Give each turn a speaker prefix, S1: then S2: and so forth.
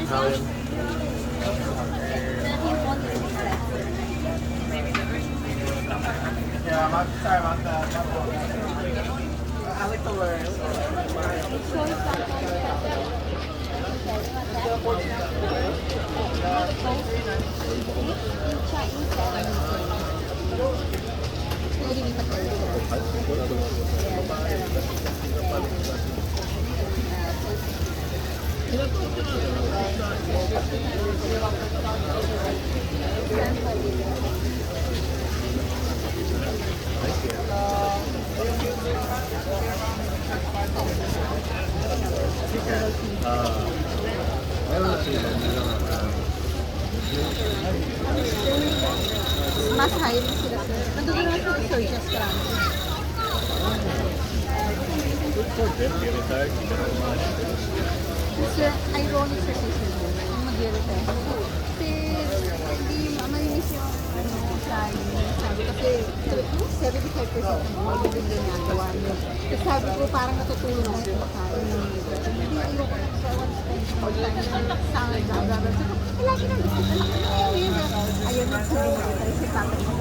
S1: Yeah, sorry about that. I like the learn.
S2: Mas high na sila. Nandun na sila sa Surgeons Crown. Sir, ironic sa season mo. Ang mag-retire. Kasi hindi malinis yung sabi. Kasi 75% ng mga yung ginagawa niyo. Kasi sabi ko parang natutulong ako sa kain. Hindi ayoko na sa one time sa gagawin. So, lagi na gusto ko lang. Ayun na po. Kasi tatay ko.